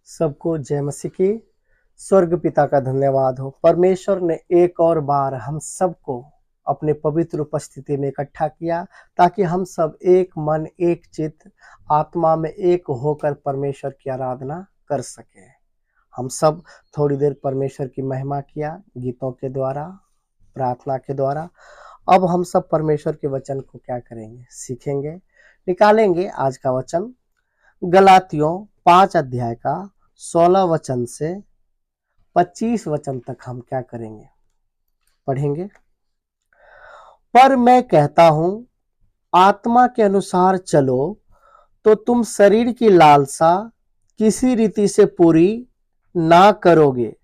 सबको जय मसीह की। स्वर्ग पिता का धन्यवाद हो, परमेश्वर ने एक और बार हम सबको अपने पवित्र उपस्थिति में इकट्ठा किया ताकि हम सब एक मन एक चित्त आत्मा में एक होकर परमेश्वर की आराधना कर सके। हम सब थोड़ी देर परमेश्वर की महिमा किया गीतों के द्वारा, प्रार्थना के द्वारा। अब हम सब परमेश्वर के वचन को क्या करेंगे, सीखेंगे, निकालेंगे। आज का वचन गलातियों 5 अध्याय का 16 वचन से 25 वचन तक हम क्या करेंगे, पढ़ेंगे। पर मैं कहता हूं, आत्मा के अनुसार चलो तो तुम शरीर की लालसा किसी रीति से पूरी ना करोगे,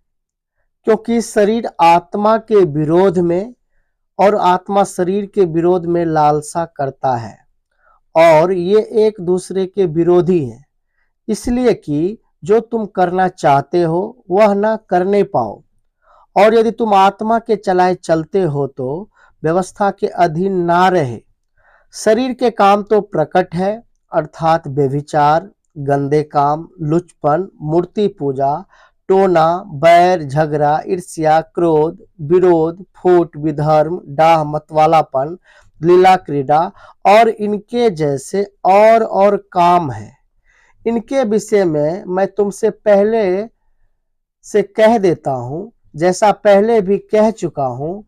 क्योंकि शरीर आत्मा के विरोध में और आत्मा शरीर के विरोध में लालसा करता है, और ये एक दूसरे के विरोधी हैं, इसलिए कि जो तुम करना चाहते हो वह ना करने पाओ। और यदि तुम आत्मा के चलाए चलते हो तो व्यवस्था के अधीन ना रहे। शरीर के काम तो प्रकट है, अर्थात व्यभिचार, गंदे काम, लुचपन, मूर्ति पूजा, टोना, बैर, झगड़ा, ईर्ष्या, क्रोध, विरोध, फूट, विधर्म, डाह, मतवालापन, लीला क्रीड़ा और इनके जैसे और काम है। इनके विषय में मैं तुमसे पहले से कह देता हूं, जैसा पहले भी कह चुका हूं,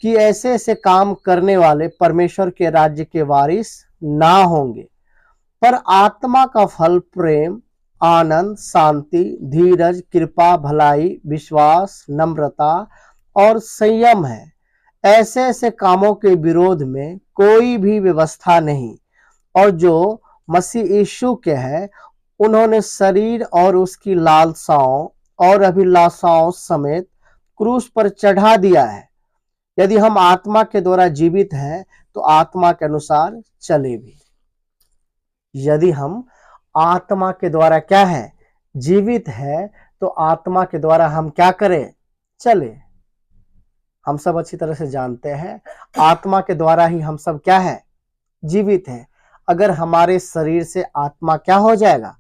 कि ऐसे ऐसे काम करने वाले परमेश्वर के राज्य के वारिस ना होंगे। पर आत्मा का फल प्रेम, आनंद, शांति, धीरज, कृपा, भलाई, विश्वास, नम्रता और संयम है। ऐसे ऐसे कामों के विरोध में कोई भी व्यवस्था नहीं। और जो मसीह यीशु के हैं, उन्होंने शरीर और उसकी लालसाओं और अभिलाषाओं समेत क्रूस पर चढ़ा दिया है। यदि हम आत्मा के द्वारा जीवित हैं तो आत्मा के अनुसार चले भी। यदि हम आत्मा के द्वारा क्या है, जीवित है, तो आत्मा के द्वारा हम क्या करें, चले। हम सब अच्छी तरह से जानते हैं आत्मा के द्वारा ही हम सब क्या है, जीवित है। अगर हमारे शरीर से आत्मा क्या हो जाएगा,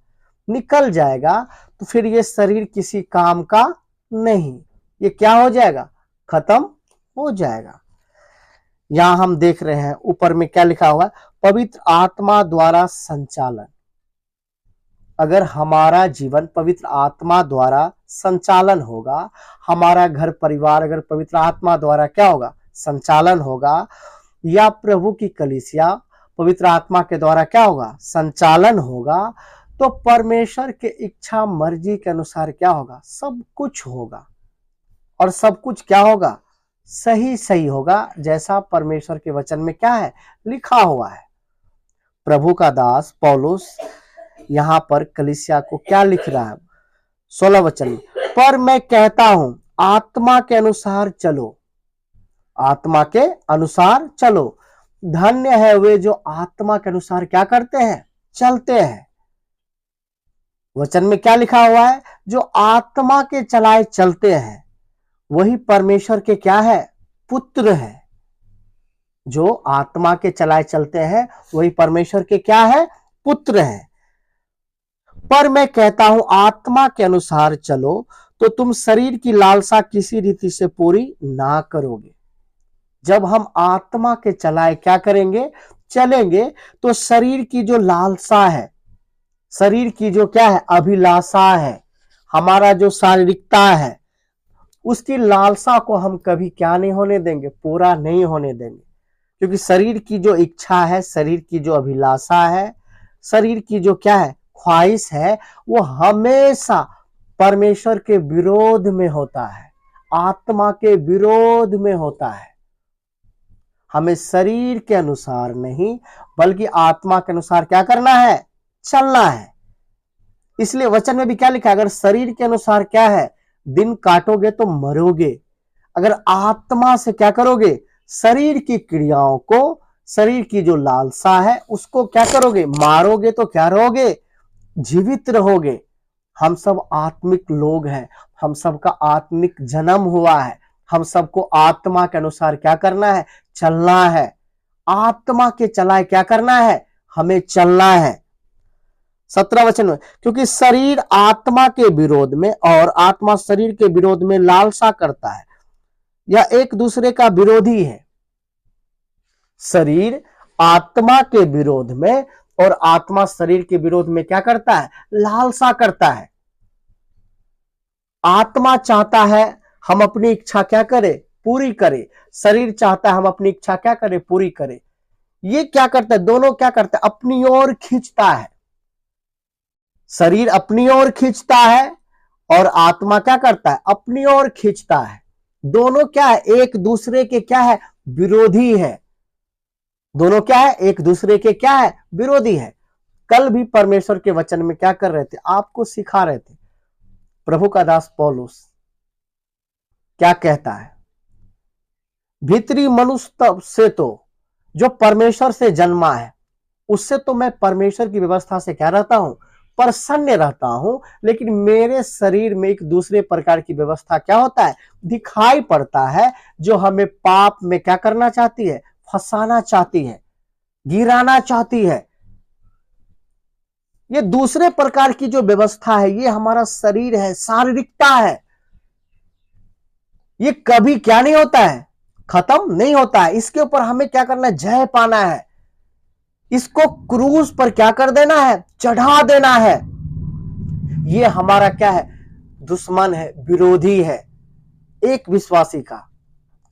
निकल जाएगा, तो फिर ये शरीर किसी काम का नहीं, ये क्या हो जाएगा, खत्म हो जाएगा। यहां हम देख रहे हैं ऊपर में क्या लिखा हुआ है, पवित्र आत्मा द्वारा संचालन। अगर हमारा जीवन पवित्र आत्मा द्वारा संचालन होगा, हमारा घर परिवार अगर पवित्र आत्मा द्वारा क्या होगा, संचालन होगा, या प्रभु की कलीसिया पवित्र आत्मा के द्वारा क्या होगा, संचालन होगा, तो परमेश्वर के इच्छा मर्जी के अनुसार क्या होगा, सब कुछ होगा। और सब कुछ क्या होगा, सही सही होगा, जैसा परमेश्वर के वचन में क्या है, लिखा हुआ है। प्रभु का दास पौलुस यहां पर कलीसिया को क्या लिख रहा है, 16 वचन, पर मैं कहता हूं, आत्मा के अनुसार चलो। आत्मा के अनुसार चलो। धन्य है वे जो आत्मा के अनुसार क्या करते हैं, चलते हैं। वचन में क्या लिखा हुआ है, जो आत्मा के चलाए चलते हैं वही परमेश्वर के क्या है, पुत्र है। जो आत्मा के चलाए चलते हैं वही परमेश्वर के क्या है, पुत्र है। पर मैं कहता हूं, आत्मा के अनुसार चलो तो तुम शरीर की लालसा किसी रीति से पूरी ना करोगे। जब हम आत्मा के चलाए क्या करेंगे, चलेंगे, तो शरीर की जो लालसा है, शरीर की जो क्या है, अभिलाषा है, हमारा जो शारीरिकता है, उसकी लालसा को हम कभी क्या नहीं होने देंगे, पूरा नहीं होने देंगे। क्योंकि शरीर की जो इच्छा है, शरीर की जो अभिलाषा है, शरीर की जो क्या है, ख्वाहिश है, वो हमेशा परमेश्वर के विरोध में होता है, आत्मा के विरोध में होता है। हमें शरीर के अनुसार नहीं बल्कि आत्मा के अनुसार क्या करना है, चलना है। इसलिए वचन में भी क्या लिखा है, अगर शरीर के अनुसार क्या है, दिन काटोगे तो मरोगे। अगर आत्मा से क्या करोगे, शरीर की क्रियाओं को, शरीर की जो लालसा है उसको क्या करोगे, मारोगे, तो क्या रहोगे, जीवित रहोगे। हम सब आत्मिक लोग हैं, हम सबका आत्मिक जन्म हुआ है, हम सबको आत्मा के अनुसार क्या करना है, चलना है। आत्मा के चलाए क्या करना है, हमें चलना है। 17 वचन में, क्योंकि शरीर आत्मा के विरोध में और आत्मा शरीर के विरोध में लालसा करता है, यह एक दूसरे का विरोधी है। शरीर आत्मा के विरोध में और आत्मा शरीर के विरोध में क्या करता है? लालसा करता है। आत्मा चाहता है हम अपनी इच्छा क्या करें? पूरी करें। शरीर चाहता है हम अपनी इच्छा क्या करें? पूरी करें। ये क्या करता है? दोनों क्या करता है? अपनी ओर खींचता है। शरीर अपनी ओर खींचता है और आत्मा क्या करता है? अपनी ओर खींचता है। दोनों क्या है? एक दूसरे के क्या है? विरोधी है। दोनों क्या है? एक दूसरे के क्या है? विरोधी है। कल भी परमेश्वर के वचन में क्या कर रहे थे? आपको सिखा रहे थे। प्रभु का दास पौलुस क्या कहता है? भीतरी मनुष्य से तो जो परमेश्वर से जन्मा है, उससे तो मैं परमेश्वर की व्यवस्था से क्या रहता हूं? प्रसन्न रहता हूं। लेकिन मेरे शरीर में एक दूसरे प्रकार की व्यवस्था क्या होता है? दिखाई पड़ता है, जो हमें पाप में क्या करना चाहती है? फंसाना चाहती है, गिराना चाहती है। ये दूसरे प्रकार की जो व्यवस्था है, ये हमारा शरीर है, शारीरिकता है। ये कभी क्या नहीं होता है? खत्म नहीं होता है। इसके ऊपर हमें क्या करना है? जय पाना है। इसको क्रूस पर क्या कर देना है? चढ़ा देना है। ये हमारा क्या है? दुश्मन है, विरोधी है एक विश्वासी का।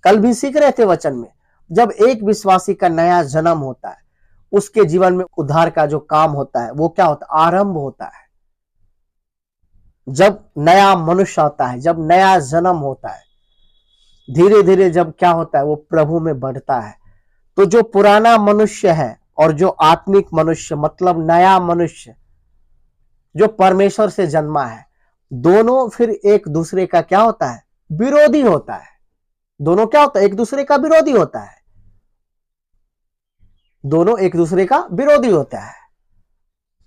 कल भी सीख रहे थे वचन में, जब एक विश्वासी का नया जन्म होता है, उसके जीवन में उद्धार का जो काम होता है वो क्या होता है? आरंभ होता है। जब नया मनुष्य आता है, जब नया जन्म होता है, धीरे धीरे जब क्या होता है? वो प्रभु में बढ़ता है। तो जो पुराना मनुष्य है और जो आत्मिक मनुष्य, मतलब नया मनुष्य जो परमेश्वर से जन्मा है, दोनों फिर एक दूसरे का क्या होता है? विरोधी होता है। दोनों क्या होता है? एक दूसरे का विरोधी होता है। दोनों एक दूसरे का विरोधी होता है,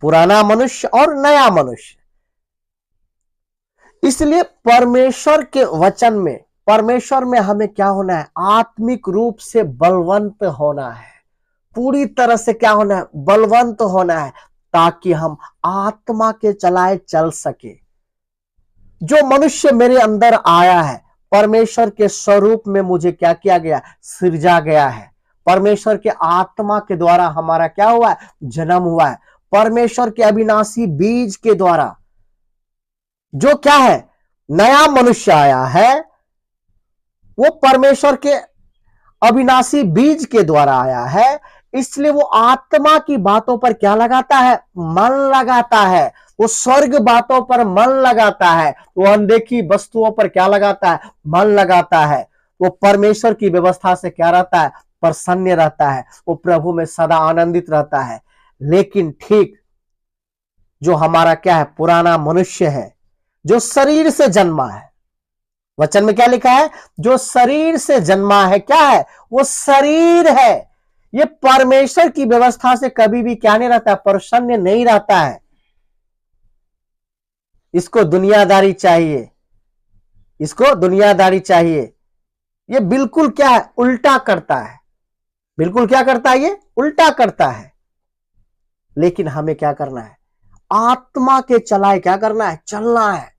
पुराना मनुष्य और नया मनुष्य। इसलिए परमेश्वर के वचन में, परमेश्वर में हमें क्या होना है? आत्मिक रूप से बलवंत होना है। पूरी तरह से क्या होना है? बलवंत होना है, ताकि हम आत्मा के चलाए चल सके। जो मनुष्य मेरे अंदर आया है, परमेश्वर के स्वरूप में मुझे क्या किया गया? सृजा गया है। परमेश्वर के आत्मा के द्वारा हमारा क्या हुआ है? जन्म हुआ है। परमेश्वर के अविनाशी बीज के द्वारा जो क्या है? नया मनुष्य आया है, वो परमेश्वर के अविनाशी बीज के द्वारा आया है। इसलिए वो आत्मा की बातों पर क्या लगाता है? मन लगाता है। वो स्वर्ग बातों पर मन लगाता है। वो अनदेखी वस्तुओं पर क्या लगाता है? मन लगाता है। वो परमेश्वर की व्यवस्था से क्या रहता है? प्रसन्न रहता है। वो प्रभु में सदा आनंदित रहता है। लेकिन ठीक जो हमारा क्या है? पुराना मनुष्य है, जो शरीर से जन्मा है। वचन में क्या लिखा है? जो शरीर से जन्मा है, क्या है? वो शरीर है। ये परमेश्वर की व्यवस्था से कभी भी क्या नहीं रहता? प्रसन्न नहीं रहता है। इसको दुनियादारी चाहिए, इसको दुनियादारी चाहिए। ये बिल्कुल क्या है? उल्टा करता है। बिल्कुल क्या करता है? ये उल्टा करता है। लेकिन हमें क्या करना है? आत्मा के चलाए क्या करना है? चलना है।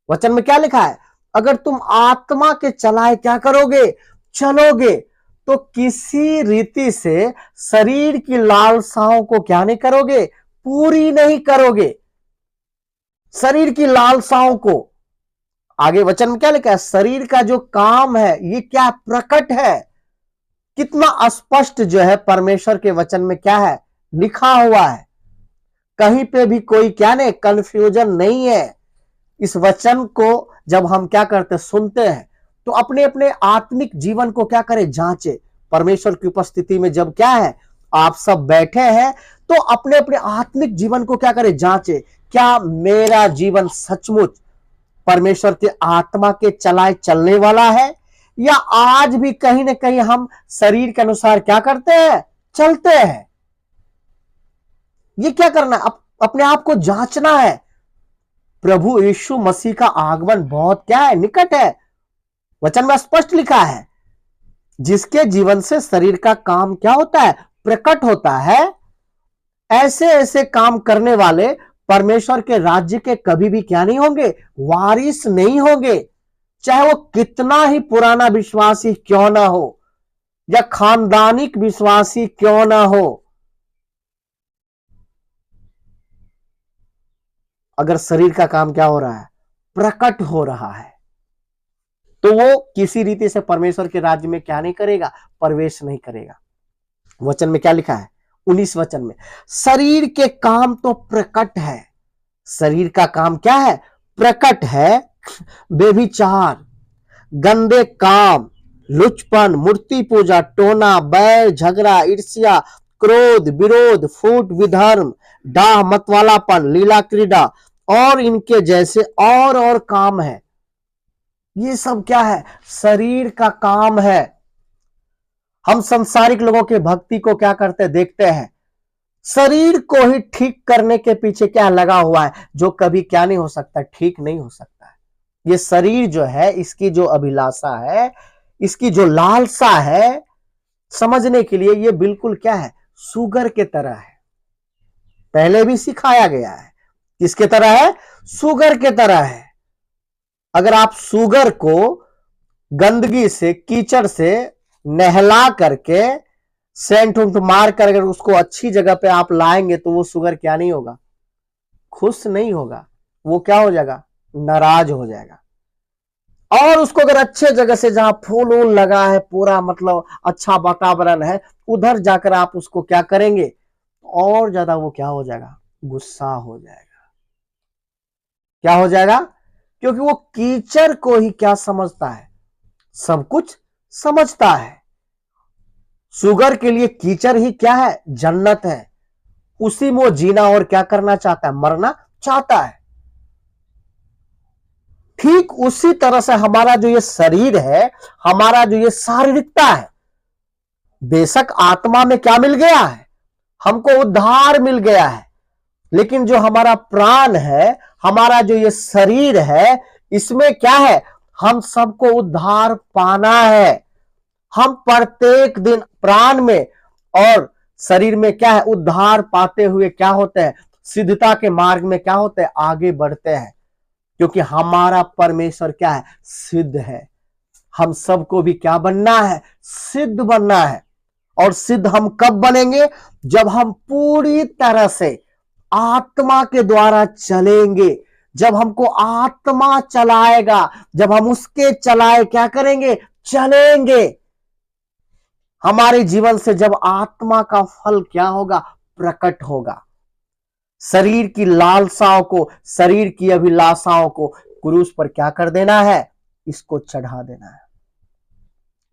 वचन में क्या लिखा है? अगर तुम आत्मा के चलाए क्या करोगे? चलोगे, तो किसी रीति से शरीर की लालसाओं को क्या नहीं करोगे? पूरी नहीं करोगे। शरीर की लालसाओं को, आगे वचन में क्या लिखा है? शरीर का जो काम है ये क्या प्रकट है। कितना स्पष्ट जो है परमेश्वर के वचन में क्या है? लिखा हुआ है। कहीं पे भी कोई क्या नहीं, कंफ्यूजन नहीं है। इस वचन को जब हम क्या करते, सुनते हैं, तो अपने अपने आत्मिक जीवन को क्या करें? जांचे। परमेश्वर की उपस्थिति में जब क्या है? आप सब बैठे हैं, तो अपने अपने आत्मिक जीवन को क्या करें? जांचे। क्या मेरा जीवन सचमुच परमेश्वर के आत्मा के चलाए चलने वाला है, या आज भी कहीं ना कहीं हम शरीर के अनुसार क्या करते हैं? चलते हैं। ये क्या करना है? अपने आप को जांचना है। प्रभु यीशु मसीह का आगमन बहुत क्या है? निकट है। वचन में स्पष्ट लिखा है, जिसके जीवन से शरीर का काम क्या होता है? प्रकट होता है। ऐसे ऐसे काम करने वाले परमेश्वर के राज्य के कभी भी क्या नहीं होंगे, वारिस नहीं होंगे, चाहे वो कितना ही पुराना विश्वासी क्यों ना हो या खानदानिक विश्वासी क्यों ना हो। अगर शरीर का काम क्या हो रहा है, प्रकट हो रहा है, तो वो किसी रीति से परमेश्वर के राज्य में क्या नहीं करेगा, प्रवेश नहीं करेगा। वचन में क्या लिखा है, 19 वचन में, शरीर के काम तो प्रकट है। शरीर का काम क्या है, प्रकट है। बेभिचार, गंदे काम, लुचपन, मूर्ति पूजा, टोना, बैर, झगड़ा, ईर्ष्या, क्रोध, विरोध, फूट, विधर्म, डाह, मतवालापन, लीला क्रीड़ा और इनके जैसे और काम है। ये सब क्या है, शरीर का काम है। हम संसारिक लोगों के भक्ति को क्या करते देखते हैं, शरीर को ही ठीक करने के पीछे क्या लगा हुआ है, जो कभी क्या नहीं हो सकता, ठीक नहीं हो सकता है। ये शरीर जो है, इसकी जो अभिलाषा है, इसकी जो लालसा है, समझने के लिए ये बिल्कुल क्या है, शुगर के तरह है। पहले भी सिखाया गया है, किसके तरह है, शुगर के तरह है। अगर आप शुगर को गंदगी से, कीचड़ से नहला करके, सेंट उंट मार कर अगर उसको अच्छी जगह पे आप लाएंगे, तो वो शुगर क्या नहीं होगा, खुश नहीं होगा, वो क्या हो जाएगा, नाराज हो जाएगा। और उसको अगर अच्छे जगह से, जहां फूल वूल लगा है, पूरा मतलब अच्छा वातावरण है, उधर जाकर आप उसको क्या करेंगे, और ज्यादा वो क्या हो जाएगा, गुस्सा हो जाएगा। क्या हो जाएगा, क्योंकि वो कीचड़ को ही क्या समझता है, सब कुछ समझता है। शुगर के लिए कीचड़ ही क्या है, जन्नत है। उसी में वो जीना और क्या करना चाहता है, मरना चाहता है। ठीक उसी तरह से हमारा जो ये शरीर है, हमारा जो ये शारीरिकता है, बेशक आत्मा में क्या मिल गया है, हमको उद्धार मिल गया है, लेकिन जो हमारा प्राण है, हमारा जो ये शरीर है, इसमें क्या है, हम सबको उद्धार पाना है। हम प्रत्येक दिन प्राण में और शरीर में क्या है, उद्धार पाते हुए क्या होते हैं, सिद्धता के मार्ग में क्या होते हैं, आगे बढ़ते हैं। क्योंकि हमारा परमेश्वर क्या है, सिद्ध है। हम सबको भी क्या बनना है, सिद्ध बनना है। और सिद्ध हम कब बनेंगे, जब हम पूरी तरह से आत्मा के द्वारा चलेंगे, जब हमको आत्मा चलाएगा, जब हम उसके चलाए क्या करेंगे, चलेंगे। हमारे जीवन से जब आत्मा का फल क्या होगा, प्रकट होगा। शरीर की लालसाओं को, शरीर की अभिलाषाओं को क्रूस पर क्या कर देना है, इसको चढ़ा देना है।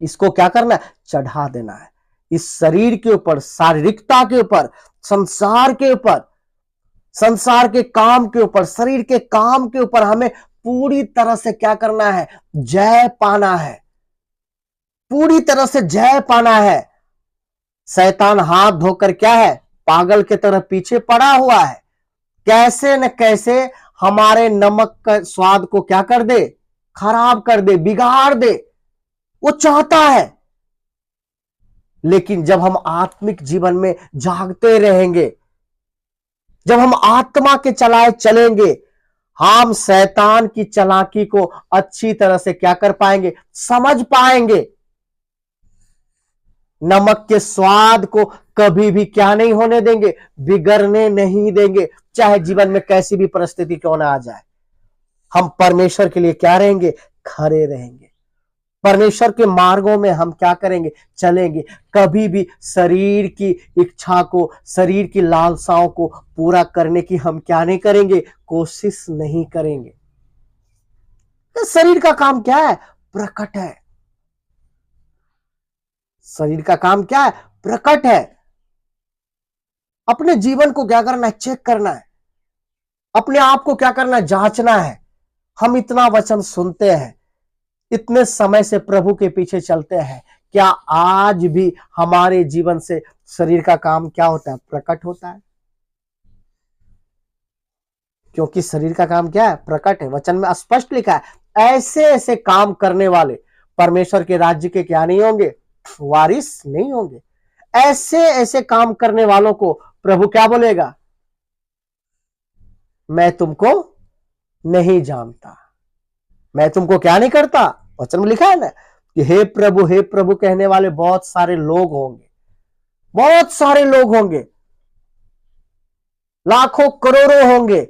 इसको क्या करना है, चढ़ा देना है। इस शरीर के ऊपर, शारीरिकता के ऊपर, संसार के ऊपर, संसार के काम के ऊपर, शरीर के काम के ऊपर हमें पूरी तरह से क्या करना है, जय पाना है। पूरी तरह से जय पाना है। शैतान हाथ धोकर क्या है, पागल के तरह पीछे पड़ा हुआ है। कैसे न कैसे हमारे नमक का स्वाद को क्या कर दे, खराब कर दे, बिगाड़ दे, वो चाहता है। लेकिन जब हम आत्मिक जीवन में जागते रहेंगे, जब हम आत्मा के चलाए चलेंगे, हम शैतान की चालाकी को अच्छी तरह से क्या कर पाएंगे, समझ पाएंगे। नमक के स्वाद को कभी भी क्या नहीं होने देंगे, बिगड़ने नहीं देंगे, चाहे जीवन में कैसी भी परिस्थिति क्यों ना आ जाए। हम परमेश्वर के लिए क्या रहेंगे, खड़े रहेंगे। परमेश्वर के मार्गों में हम क्या करेंगे, चलेंगे। कभी भी शरीर की इच्छा को, शरीर की लालसाओं को पूरा करने की हम क्या नहीं करेंगे, कोशिश नहीं करेंगे। तो शरीर का काम क्या है, प्रकट है। शरीर का काम क्या है, प्रकट है। अपने जीवन को क्या करना है, चेक करना है। अपने आप को क्या करना है, जांचना है। हम इतना वचन सुनते हैं, इतने समय से प्रभु के पीछे चलते हैं, क्या आज भी हमारे जीवन से शरीर का काम क्या होता है, प्रकट होता है? क्योंकि शरीर का काम क्या है, प्रकट है। वचन में स्पष्ट लिखा है, ऐसे ऐसे काम करने वाले परमेश्वर के राज्य के क्या नहीं होंगे, वारिस नहीं होंगे। ऐसे ऐसे काम करने वालों को प्रभु क्या बोलेगा, मैं तुमको नहीं जानता। मैं तुमको क्या नहीं करता? वचन में लिखा है ना कि हे प्रभु कहने वाले बहुत सारे लोग होंगे, बहुत सारे लोग होंगे, लाखों करोड़ों होंगे,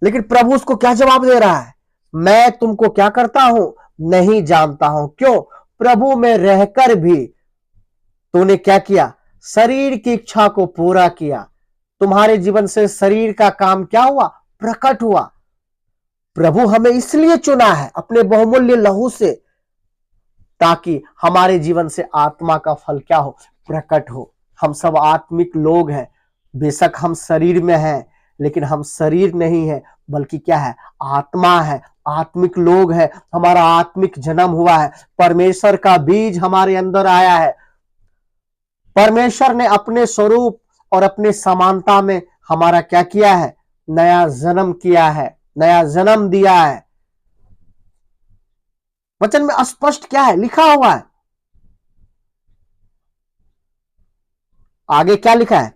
लेकिन प्रभु उसको क्या जवाब दे रहा है? मैं तुमको क्या करता हूं? नहीं जानता हूं। क्यों? प्रभु में रहकर भी तूने क्या किया? शरीर की इच्छा को पूरा किया। तुम्हारे जीवन से शरीर का काम क्या हुआ? प्रकट हुआ। प्रभु हमें इसलिए चुना है अपने बहुमूल्य लहू से, ताकि हमारे जीवन से आत्मा का फल क्या हो? प्रकट हो। हम सब आत्मिक लोग हैं। बेशक हम शरीर में हैं, लेकिन हम शरीर नहीं है, बल्कि क्या है? आत्मा है, आत्मिक लोग हैं। हमारा आत्मिक जन्म हुआ है, परमेश्वर का बीज हमारे अंदर आया है। परमेश्वर ने अपने स्वरूप और अपने समानता में हमारा क्या किया है? नया जन्म किया है, नया जन्म दिया है। वचन में स्पष्ट क्या है लिखा हुआ है? आगे क्या लिखा है?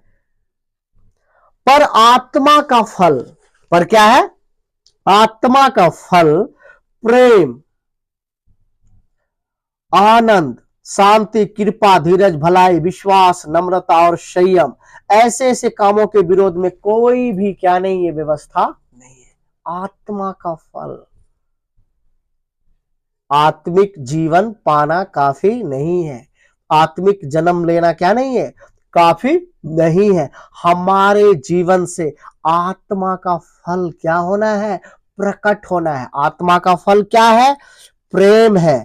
पर आत्मा का फल, पर क्या है? आत्मा का फल प्रेम, आनंद, शांति, कृपा, धीरज, भलाई, विश्वास, नम्रता और संयम, ऐसे ऐसे कामों के विरोध में कोई भी क्या नहीं है? व्यवस्था नहीं है। आत्मा का फल। आत्मिक जीवन पाना काफी नहीं है, आत्मिक जन्म लेना क्या नहीं है? काफी नहीं है। हमारे जीवन से आत्मा का फल क्या होना है? प्रकट होना है। आत्मा का फल क्या है? प्रेम है,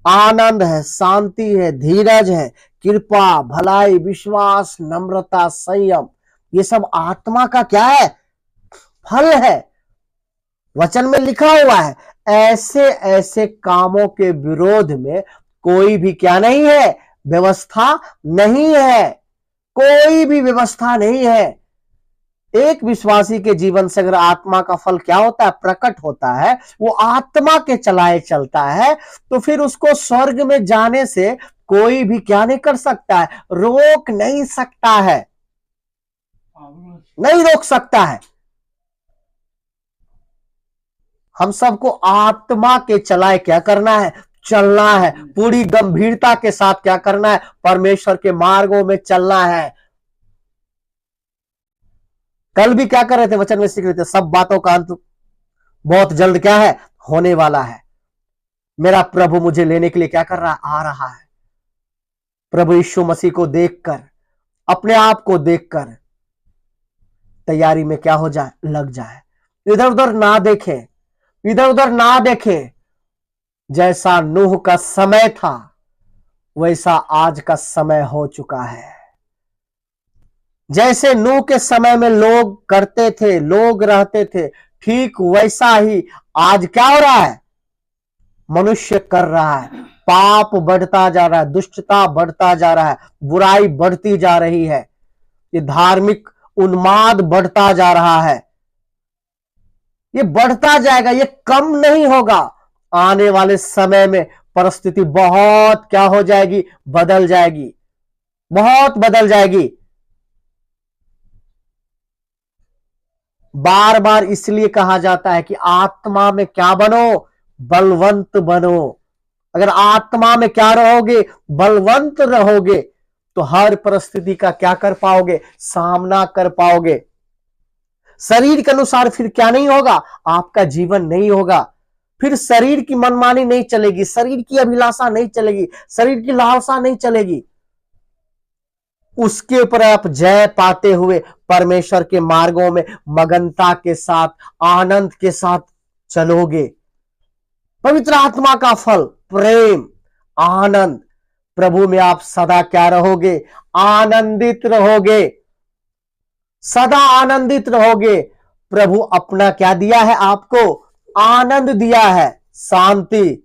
आनंद है, शांति है, धीरज है, कृपा, भलाई, विश्वास, नम्रता, संयम, ये सब आत्मा का क्या है? फल है। वचन में लिखा हुआ है ऐसे ऐसे कामों के विरोध में कोई भी क्या नहीं है? व्यवस्था नहीं है। कोई भी व्यवस्था नहीं है। एक विश्वासी के जीवन से अगर आत्मा का फल क्या होता है? प्रकट होता है, वो आत्मा के चलाए चलता है, तो फिर उसको स्वर्ग में जाने से कोई भी क्या नहीं कर सकता है? रोक नहीं सकता है, नहीं रोक सकता है। हम सबको आत्मा के चलाए क्या करना है? चलना है। पूरी गंभीरता के साथ क्या करना है? परमेश्वर के मार्गों में चलना है। कल भी क्या कर रहे थे? वचन में सीख रहे थे सब बातों का अंत बहुत जल्द क्या है? होने वाला है। मेरा प्रभु मुझे लेने के लिए क्या कर रहा है? आ रहा है। प्रभु यीशु मसीह को देखकर, अपने आप को देखकर तैयारी में क्या हो जाए? लग जाए। इधर उधर ना देखे, इधर उधर ना देखे। जैसा नूह का समय था वैसा आज का समय हो चुका है। जैसे नूह के समय में लोग करते थे, लोग रहते थे, ठीक वैसा ही आज क्या हो रहा है? मनुष्य कर रहा है। पाप बढ़ता जा रहा है, दुष्टता बढ़ता जा रहा है, बुराई बढ़ती जा रही है, ये धार्मिक उन्माद बढ़ता जा रहा है। ये बढ़ता जाएगा, ये कम नहीं होगा। आने वाले समय में परिस्थिति बहुत क्या हो जाएगी? बदल जाएगी, बहुत बदल जाएगी। बार बार इसलिए कहा जाता है कि आत्मा में क्या बनो? बलवंत बनो। अगर आत्मा में क्या रहोगे? बलवंत रहोगे, तो हर परिस्थिति का क्या कर पाओगे? सामना कर पाओगे। शरीर के अनुसार फिर क्या नहीं होगा? आपका जीवन नहीं होगा। फिर शरीर की मनमानी नहीं चलेगी, शरीर की अभिलाषा नहीं चलेगी, शरीर की लालसा नहीं चलेगी। उसके ऊपर आप जय पाते हुए परमेश्वर के मार्गों में मगनता के साथ, आनंद के साथ चलोगे। पवित्र आत्मा का फल प्रेम, आनंद। प्रभु में आप सदा क्या रहोगे? आनंदित रहोगे, सदा आनंदित रहोगे। प्रभु अपना क्या दिया है आपको? आनंद दिया है, शांति।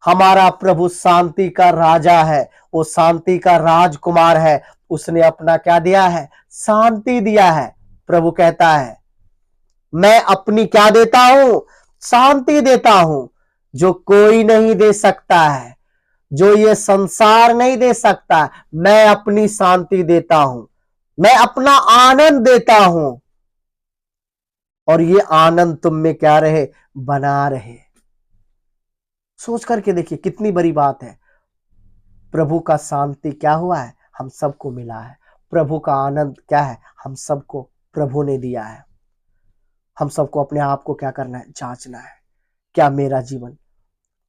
हमारा प्रभु शांति का राजा है, वो शांति का राजकुमार है। उसने अपना क्या दिया है? शांति दिया है। प्रभु कहता है मैं अपनी क्या देता हूं? शांति देता हूं, जो कोई नहीं दे सकता है, जो ये संसार नहीं दे सकता। मैं अपनी शांति देता हूं, मैं अपना आनंद देता हूं। और ये आनंद तुम में क्या रहे, बना रहे। सोच करके देखिए कितनी बड़ी बात है। प्रभु का शांति क्या हुआ है, हम सबको मिला है। प्रभु का आनंद क्या है, हम सबको प्रभु ने दिया है। हम सबको अपने आप को क्या करना है, जांचना है। क्या मेरा जीवन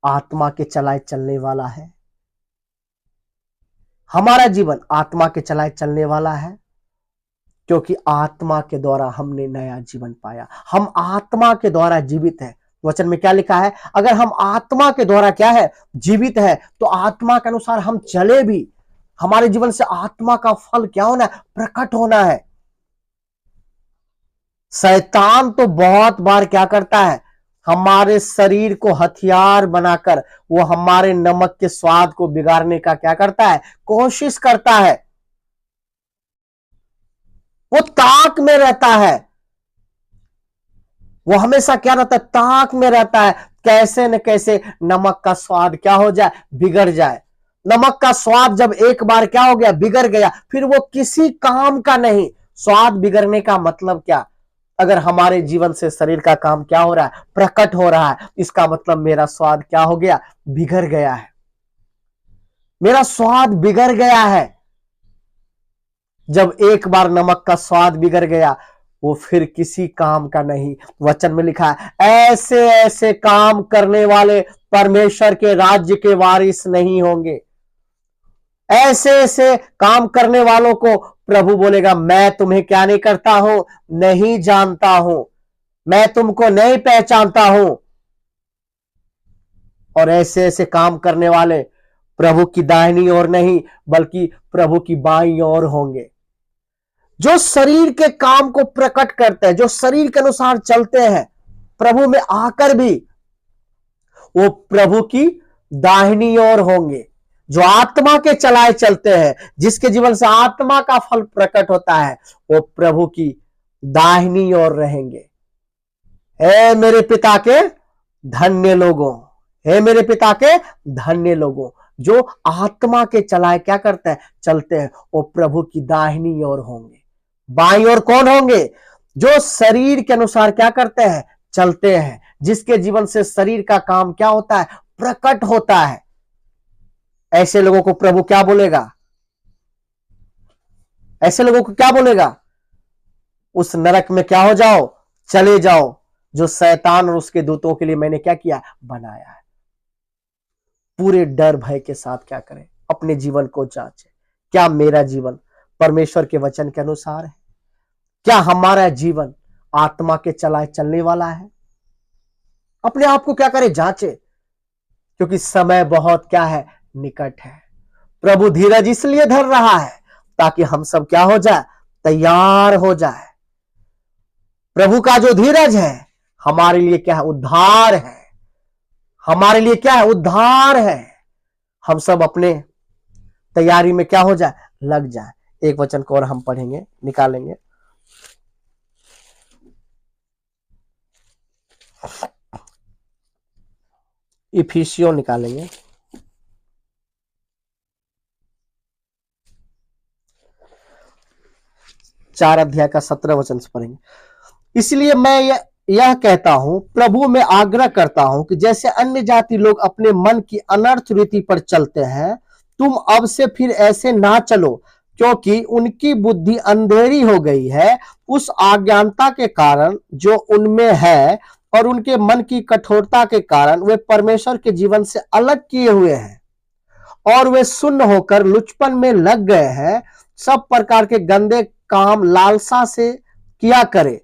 आत्मा के चलाए चलने वाला है? हमारा जीवन आत्मा के चलाए चलने वाला है, क्योंकि आत्मा के द्वारा हमने नया जीवन पाया। हम आत्मा के द्वारा जीवित है। वचन में क्या लिखा है, अगर हम आत्मा के द्वारा क्या है, जीवित है, तो आत्मा के अनुसार हम चले भी। हमारे जीवन से आत्मा का फल क्या होना है, प्रकट होना है। शैतान तो बहुत बार क्या करता है, हमारे शरीर को हथियार बनाकर वो हमारे नमक के स्वाद को बिगाड़ने का क्या करता है, कोशिश करता है। वो ताक में रहता है। वो हमेशा क्या रहता है, ताक में रहता है, कैसे न कैसे नमक का स्वाद क्या हो जाए, बिगड़ जाए। नमक का स्वाद जब एक बार क्या हो गया, बिगड़ गया, फिर वो किसी काम का नहीं। स्वाद बिगड़ने का मतलब क्या, अगर हमारे जीवन से शरीर का काम क्या हो रहा है, प्रकट हो रहा है, इसका मतलब मेरा स्वाद क्या हो गया, बिगड़ गया है। मेरा स्वाद बिगड़ गया है। जब एक बार नमक का स्वाद बिगड़ गया, वो फिर किसी काम का नहीं। वचन में लिखा है, ऐसे ऐसे काम करने वाले परमेश्वर के राज्य के वारिस नहीं होंगे। ऐसे ऐसे काम करने वालों को प्रभु बोलेगा, मैं तुम्हें क्या नहीं करता हूं, नहीं जानता हूं, मैं तुमको नहीं पहचानता हूं। और ऐसे ऐसे काम करने वाले प्रभु की दाहिनी ओर नहीं, बल्कि प्रभु की बाईं ओर होंगे। जो शरीर के काम को प्रकट करते हैं, जो शरीर के अनुसार चलते हैं, प्रभु में आकर भी वो प्रभु की दाहिनी ओर होंगे। जो आत्मा के चलाए चलते हैं, जिसके जीवन से आत्मा का फल प्रकट होता है, वो प्रभु की दाहिनी ओर रहेंगे। हे मेरे पिता के धन्य लोगों, हे मेरे पिता के धन्य लोगों, जो आत्मा के चलाए क्या करते हैं, चलते हैं, वो प्रभु की दाहिनी ओर होंगे। बाईं ओर कौन होंगे, जो शरीर के अनुसार क्या करते हैं, चलते हैं, जिसके जीवन से शरीर का काम क्या होता है, प्रकट होता है। ऐसे लोगों को प्रभु क्या बोलेगा, ऐसे लोगों को क्या बोलेगा, उस नरक में क्या हो जाओ, चले जाओ, जो शैतान और उसके दूतों के लिए मैंने क्या किया, बनाया है। पूरे डर भय के साथ क्या करें, अपने जीवन को जांचें। क्या मेरा जीवन परमेश्वर के वचन के अनुसार है? क्या हमारा जीवन आत्मा के चलाए चलने वाला है? अपने आप को क्या करें, जांचे, क्योंकि समय बहुत क्या है, निकट है। प्रभु धीरज इसलिए धर रहा है ताकि हम सब क्या हो जाए, तैयार हो जाए। प्रभु का जो धीरज है हमारे लिए क्या है, उद्धार है। हमारे लिए क्या है, उद्धार है। हम सब अपने तैयारी में क्या हो जाए, लग जाए। एक वचन को और हम पढ़ेंगे, निकालेंगे। इफिसियों निकालेंगे, चार अध्याय का 17 वचन से पढ़ेंगे। इसलिए मैं यह कहता हूं, प्रभु में आग्रह करता हूं कि जैसे अन्य जाति लोग अपने मन की अनर्थ रीति पर चलते हैं, तुम अब से फिर ऐसे ना चलो, क्योंकि उनकी बुद्धि अंधेरी हो गई है उस अज्ञानता के कारण जो उनमें है, और उनके मन की कठोरता के कारण वे परमेश्वर के जीवन से अलग किए हुए हैं, और वे सुन्न होकर लुचपन में लग गए हैं। सब प्रकार के गंदे काम लालसा से किया करे,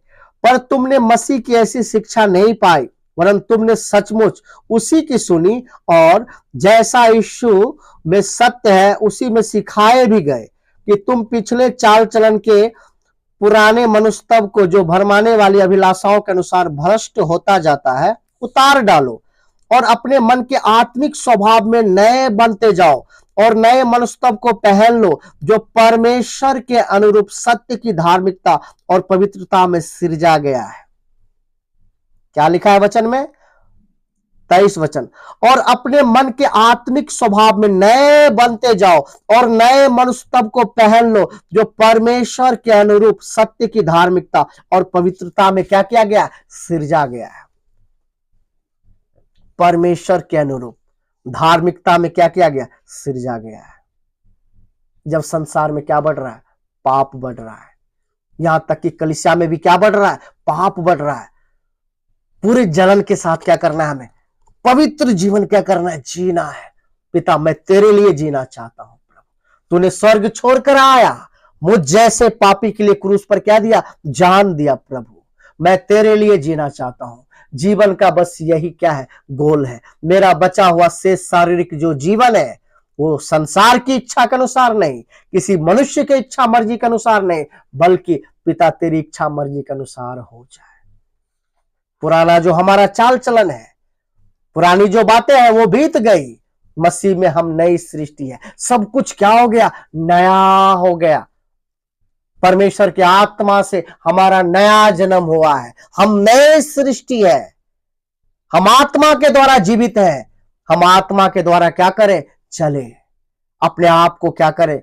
पर तुमने मसीह की ऐसी शिक्षा नहीं पाई, वरन तुमने सचमुच उसी की सुनी, और जैसा यीशु में सत्य है उसी में सिखाए भी गए, कि तुम पिछले चाल चलन के पुराने मनुष्य को, जो भरमाने वाली अभिलाषाओं के अनुसार भ्रष्ट होता जाता है, उतार डालो, और अपने मन के आत्मिक स्वभाव में नए बनते जाओ, और नए मनुष्य को पहन लो, जो परमेश्वर के अनुरूप सत्य की धार्मिकता और पवित्रता में सिरजा गया है। क्या लिखा है वचन में, 23 वचन, और अपने मन के आत्मिक स्वभाव में नए बनते जाओ और नए मनुष्य तब को पहन लो जो परमेश्वर के अनुरूप सत्य की धार्मिकता और पवित्रता में क्या किया गया, सिरजा गया है। परमेश्वर के अनुरूप धार्मिकता में क्या किया गया, सिरजा गया है। जब संसार में क्या बढ़ रहा है, पाप बढ़ रहा है, यहां तक कि कलीसिया में भी क्या बढ़ रहा है, पाप बढ़ रहा है। पूरे जलन के साथ क्या करना है, हमें पवित्र जीवन क्या करना है, जीना है। पिता मैं तेरे लिए जीना चाहता हूं प्रभु, तूने स्वर्ग छोड़कर आया, मुझ जैसे पापी के लिए क्रूस पर क्या दिया, जान दिया प्रभु, मैं तेरे लिए जीना चाहता हूं। जीवन का बस यही क्या है, गोल है। मेरा बचा हुआ शेष शारीरिक जो जीवन है वो संसार की इच्छा के अनुसार नहीं, किसी मनुष्य के इच्छा मर्जी के अनुसार नहीं, बल्कि पिता तेरी इच्छा मर्जी के अनुसार हो जाए। पुराना जो हमारा चाल चलन है, पुरानी जो बातें हैं वो बीत गई, मसीह में हम नई सृष्टि है। सब कुछ क्या हो गया, नया हो गया। परमेश्वर की आत्मा से हमारा नया जन्म हुआ है, हम नए सृष्टि है। हम आत्मा के द्वारा जीवित हैं, हम आत्मा के द्वारा क्या करें, चले। अपने आप को क्या करें,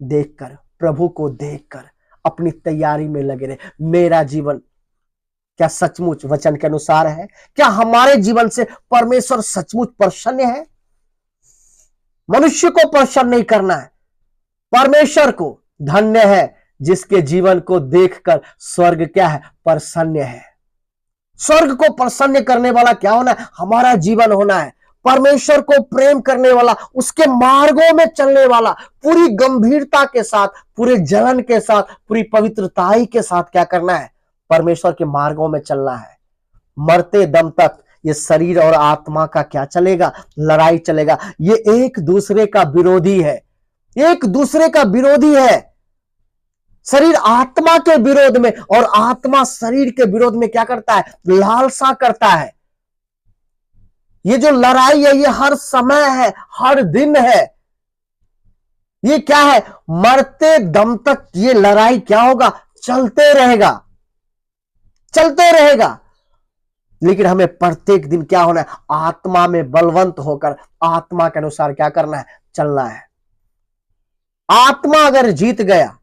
देखकर, प्रभु को देखकर अपनी तैयारी में लगे रहे। मेरा जीवन क्या सचमुच वचन के अनुसार है? क्या हमारे जीवन से परमेश्वर सचमुच प्रसन्न है? मनुष्य को प्रसन्न नहीं करना है, परमेश्वर को। धन्य है जिसके जीवन को देखकर स्वर्ग क्या है, प्रसन्न है। स्वर्ग को प्रसन्न करने वाला क्या होना है, हमारा जीवन होना है। परमेश्वर को प्रेम करने वाला, उसके मार्गों में चलने वाला, पूरी गंभीरता के साथ, पूरे जलन के साथ, पूरी पवित्रताई के साथ क्या करना है, परमेश्वर के मार्गों में चलना है। मरते दम तक ये शरीर और आत्मा का क्या चलेगा, लड़ाई चलेगा। ये एक दूसरे का विरोधी है, एक दूसरे का विरोधी है। शरीर आत्मा के विरोध में और आत्मा शरीर के विरोध में क्या करता है, लालसा करता है। ये जो लड़ाई है ये हर समय है, हर दिन है। ये क्या है, मरते दम तक ये लड़ाई क्या होगा, चलते रहेगा, चलते रहेगा। लेकिन हमें प्रत्येक दिन क्या होना है, आत्मा में बलवंत होकर आत्मा के अनुसार क्या करना है, चलना है। आत्मा अगर जीत गया,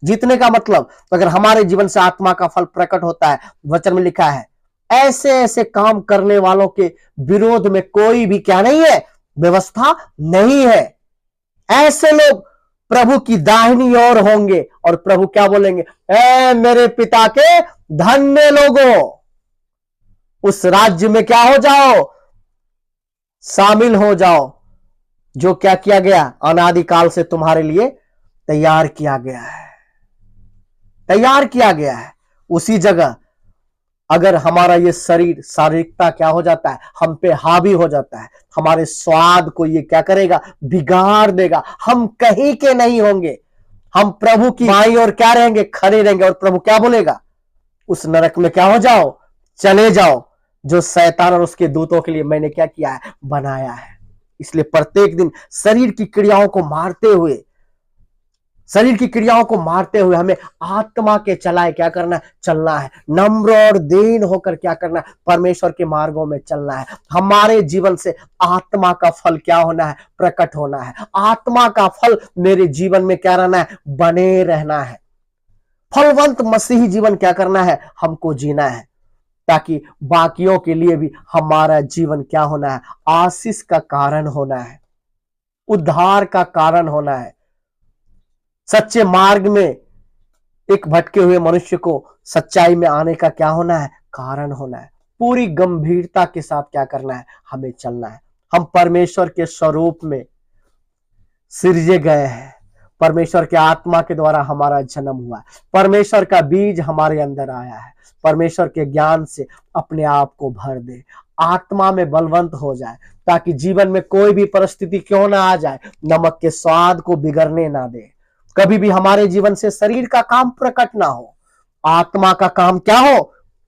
जीतने का मतलब अगर हमारे जीवन से आत्मा का फल प्रकट होता है, वचन में लिखा है ऐसे ऐसे काम करने वालों के विरोध में कोई भी क्या नहीं है, व्यवस्था नहीं है। ऐसे लोग प्रभु की दाहिनी ओर होंगे और प्रभु क्या बोलेंगे, ऐ मेरे पिता के धन्य लोगों, उस राज्य में क्या हो जाओ, शामिल हो जाओ, जो क्या किया गया, अनादिकाल से तुम्हारे लिए तैयार किया गया है, तैयार किया गया है। उसी जगह अगर हमारा ये शरीर, शारीरिकता क्या हो जाता है, हम पे हावी हो जाता है, हमारे स्वाद को ये क्या करेगा, बिगाड़ देगा। हम कहीं के नहीं होंगे, हम प्रभु की बाईं ओर क्या रहेंगे, खड़े रहेंगे। और प्रभु क्या बोलेगा, उस नरक में क्या हो जाओ, चले जाओ, जो शैतान और उसके दूतों के लिए मैंने क्या किया है, बनाया है। इसलिए प्रत्येक दिन शरीर की क्रियाओं को मारते हुए, शरीर की क्रियाओं को मारते हुए हमें आत्मा के चलाए क्या करना है, चलना है। नम्र और दीन होकर क्या करना है, परमेश्वर के मार्गों में चलना है। हमारे जीवन से आत्मा का फल क्या होना है, प्रकट होना है। आत्मा का फल मेरे जीवन में क्या रहना है, बने रहना है। फलवंत मसीही जीवन क्या करना है, हमको जीना है, ताकि बाकियों के लिए भी हमारा जीवन क्या होना है, आशीष का कारण होना है, उद्धार का कारण होना है। सच्चे मार्ग में एक भटके हुए मनुष्य को सच्चाई में आने का क्या होना है, कारण होना है। पूरी गंभीरता के साथ क्या करना है, हमें चलना है। हम परमेश्वर के स्वरूप में सिरजे गए हैं, परमेश्वर के आत्मा के द्वारा हमारा जन्म हुआ है, परमेश्वर का बीज हमारे अंदर आया है। परमेश्वर के ज्ञान से अपने आप को भर दे, आत्मा में बलवंत हो जाए, ताकि जीवन में कोई भी परिस्थिति क्यों ना आ जाए, नमक के स्वाद को बिगड़ने ना दे। कभी भी हमारे जीवन से शरीर का काम प्रकट ना हो, आत्मा का काम क्या हो,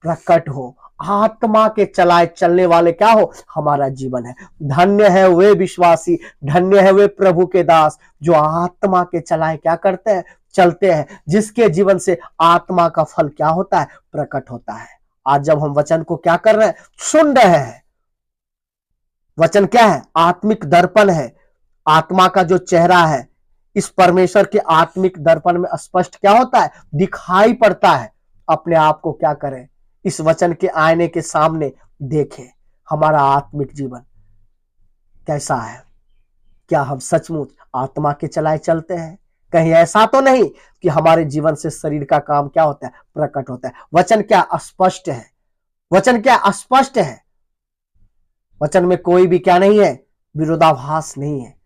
प्रकट हो। आत्मा के चलाए चलने वाले क्या हो, हमारा जीवन है। धन्य है वे विश्वासी, धन्य है वे प्रभु के दास, जो आत्मा के चलाए क्या करते हैं, चलते हैं, जिसके जीवन से आत्मा का फल क्या होता है, प्रकट होता है। आज जब हम वचन को क्या कर रहे हैं, सुन रहे हैं, वचन क्या है? आत्मिक दर्पण है। आत्मा का जो चेहरा है इस परमेश्वर के आत्मिक दर्पण में स्पष्ट क्या होता है? दिखाई पड़ता है। अपने आप को क्या करें? इस वचन के आईने के सामने देखें, हमारा आत्मिक जीवन कैसा है? क्या हम सचमुच आत्मा के चलाए चलते हैं? कहीं ऐसा तो नहीं कि हमारे जीवन से शरीर का काम क्या होता है? प्रकट होता है। वचन क्या स्पष्ट है? वचन क्या स्पष्ट है? वचन में कोई भी क्या नहीं है? विरोधाभास नहीं है।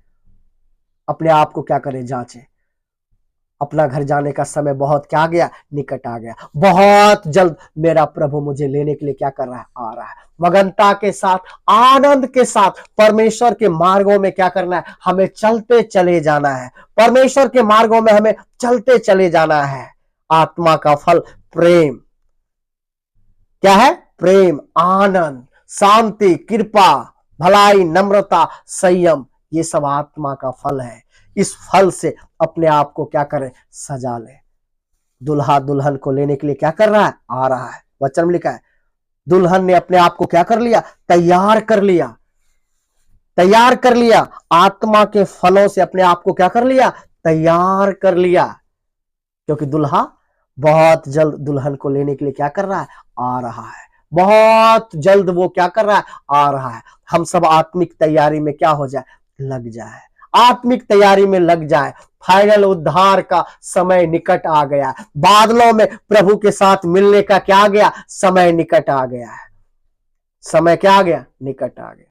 अपने आप को क्या करें? जांचें। अपना घर जाने का समय बहुत क्या आ गया? निकट आ गया। बहुत जल्द मेरा प्रभु मुझे लेने के लिए क्या कर रहा है? आ रहा है। मगनता के साथ, आनंद के साथ परमेश्वर के मार्गों में क्या करना है? हमें चलते चले जाना है। परमेश्वर के मार्गों में हमें चलते चले जाना है। आत्मा का फल प्रेम क्या है? प्रेम, आनंद, शांति, कृपा, भलाई, नम्रता, संयम, ये सब आत्मा का फल है। इस फल से अपने आप को क्या करें? सजा ले। दुल्हा दुल्हन को लेने के लिए क्या कर रहा है? आ रहा है। वचन में लिखा है दुल्हन ने अपने आप को क्या कर लिया? तैयार कर लिया। तैयार कर लिया। आत्मा के फलों से अपने आप को क्या कर लिया? तैयार कर लिया। क्योंकि दुल्हा बहुत जल्द दुल्हन को लेने के लिए क्या कर रहा है? आ रहा है। बहुत जल्द वो क्या कर रहा है? आ रहा है। हम सब आत्मिक तैयारी में क्या हो जाए? लग जाए। आत्मिक तैयारी में लग जाए। फाइनल उद्धार का समय निकट आ गया। बादलों में प्रभु के साथ मिलने का क्या आ गया? समय निकट आ गया है। समय क्या आ गया? निकट आ गया।